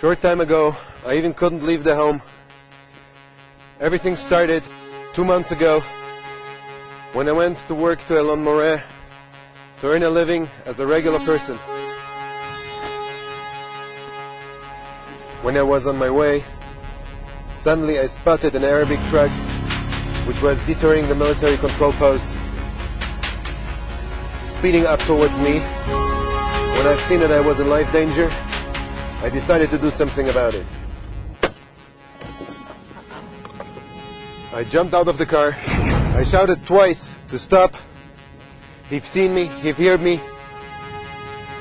Short time ago, I even couldn't leave the home. Everything started 2 months ago when I went to work to Elon Moreh to earn a living as a regular person. When I was on my way, suddenly I spotted an Arabic truck which was detouring the military control post, speeding up towards me. When I've seen that I was in life danger, I decided to do something about it. I jumped out of the car. I shouted twice to stop. He've seen me, he've heard me,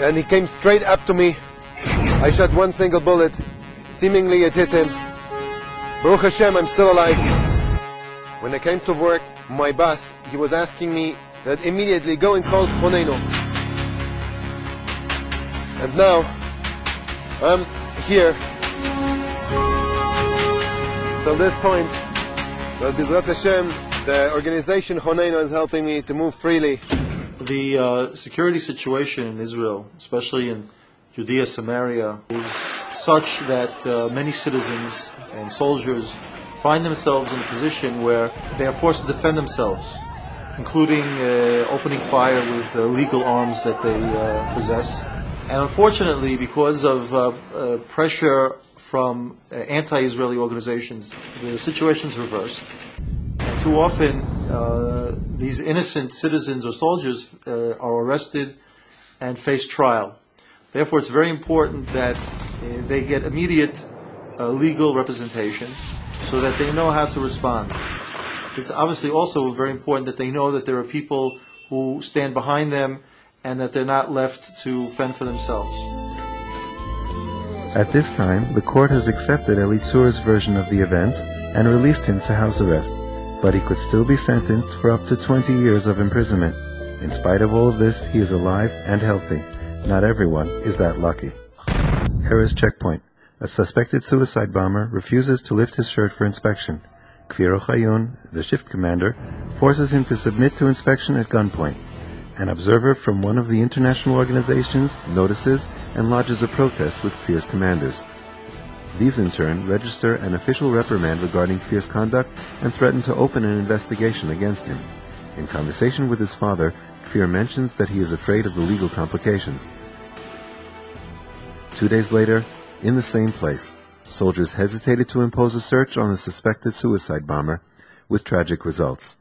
and he came straight up to me. I shot one single bullet. Seemingly it hit him. Baruch Hashem, I'm still alive. When I came to work, my boss, he was asking me that immediately go and call Honeinu. And now, I'm here. Till this point, that B'ezrat Hashem, the organization Honeinu is helping me to move freely. The security situation in Israel, especially in Judea, Samaria, is such that many citizens and soldiers find themselves in a position where they are forced to defend themselves, including opening fire with legal arms that they possess. And unfortunately, because of pressure from anti-Israeli organizations, the situation is reversed. And too often, these innocent citizens or soldiers are arrested and face trial. Therefore, it's very important that they get immediate legal representation so that they know how to respond. It's obviously also very important that they know that there are people who stand behind them and that they're not left to fend for themselves. At this time, the court has accepted Elitzur's version of the events and released him to house arrest, but he could still be sentenced for up to 20 years of imprisonment. In spite of all of this, he is alive and healthy. Not everyone is that lucky. Erez checkpoint. A suspected suicide bomber refuses to lift his shirt for inspection. Kfir Ochayun, the shift commander, forces him to submit to inspection at gunpoint. An observer from one of the international organizations notices and lodges a protest with Kfir's commanders. These in turn register an official reprimand regarding Kfir's conduct and threaten to open an investigation against him. In conversation with his father, Kfir mentions that he is afraid of the legal complications. 2 days later, in the same place, soldiers hesitated to impose a search on the suspected suicide bomber, with tragic results.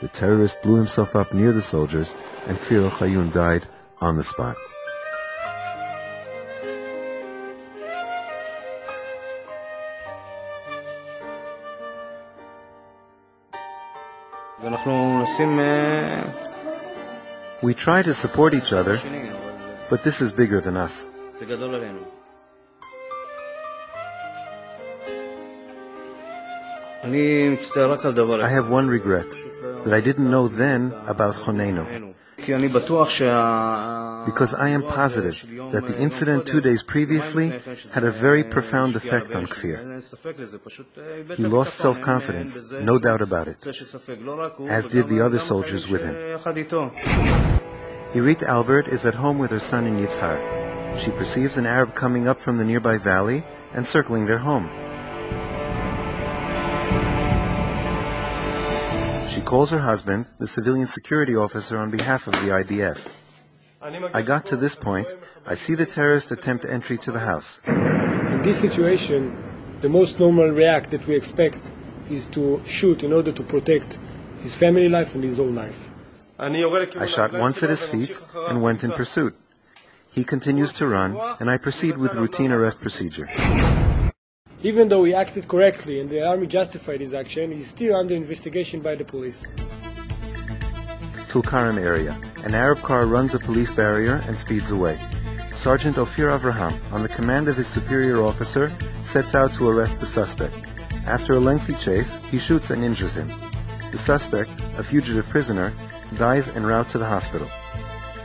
The terrorist blew himself up near the soldiers, and Kfir Ochayun died on the spot. We try to support each other, but this is bigger than us. I have one regret, that I didn't know then about Honeinu. Because I am positive that the incident 2 days previously had a very profound effect on Kfir. He lost self-confidence, no doubt about it, as did the other soldiers with him. Irit Albert is at home with her son in Yitzhar. She perceives an Arab coming up from the nearby valley and circling their home. She calls her husband, the civilian security officer on behalf of the IDF. I got to this point, I see the terrorist attempt entry to the house. In this situation, the most normal react that we expect is to shoot in order to protect his family life and his own life. I shot once at his feet and went in pursuit. He continues to run, and I proceed with routine arrest procedure. Even though he acted correctly and the army justified his action, he's still under investigation by the police. Tulkarem area. An Arab car runs a police barrier and speeds away. Sergeant Ophir Avraham, on the command of his superior officer, sets out to arrest the suspect. After a lengthy chase, he shoots and injures him. The suspect, a fugitive prisoner, dies en route to the hospital.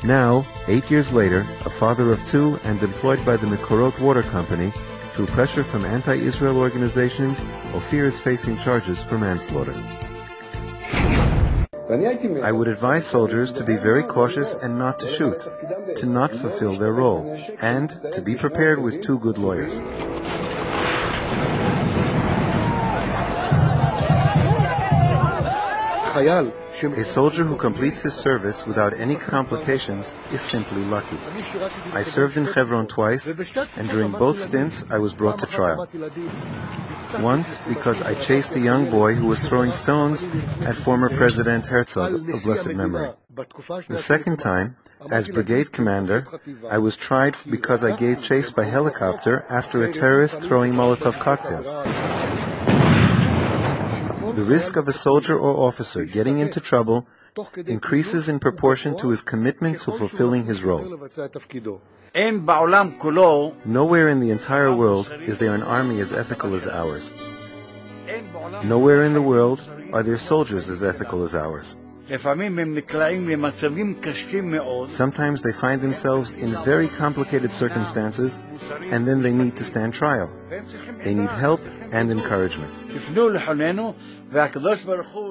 Now, 8 years later, a father of two and employed by the Mekorot Water Company, through pressure from anti-Israel organizations, Ophir is facing charges for manslaughter. I would advise soldiers to be very cautious and not to shoot, to not fulfill their role, and to be prepared with 2 good lawyers. A soldier who completes his service without any complications is simply lucky. I served in Hebron twice, and during both stints I was brought to trial. Once because I chased a young boy who was throwing stones at former President Herzog of blessed memory. The second time, as brigade commander, I was tried because I gave chase by helicopter after a terrorist throwing Molotov cocktails. The risk of a soldier or officer getting into trouble increases in proportion to his commitment to fulfilling his role. Nowhere in the entire world is there an army as ethical as ours. Nowhere in the world are there soldiers as ethical as ours. Sometimes they find themselves in very complicated circumstances, and then they need to stand trial. They need help and encouragement.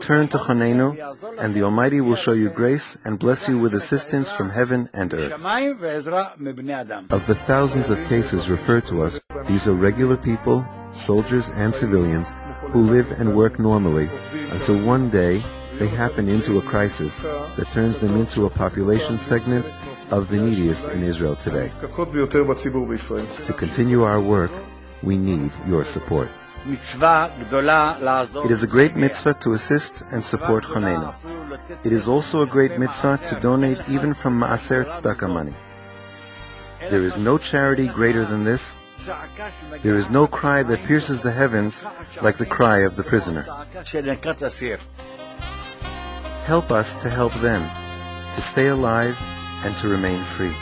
Turn to Chonenu, and the Almighty will show you grace and bless you with assistance from heaven and earth. Of the thousands of cases referred to us, these are regular people, soldiers and civilians, who live and work normally until one day they happen into a crisis that turns them into a population segment of the neediest in Israel today. To continue our work, we need your support. It is a great mitzvah to assist and support Chonenu. It is also a great mitzvah to donate even from Maaser Tzedakah money. There is no charity greater than this. There is no cry that pierces the heavens like the cry of the prisoner. Help us to help them, to stay alive and to remain free.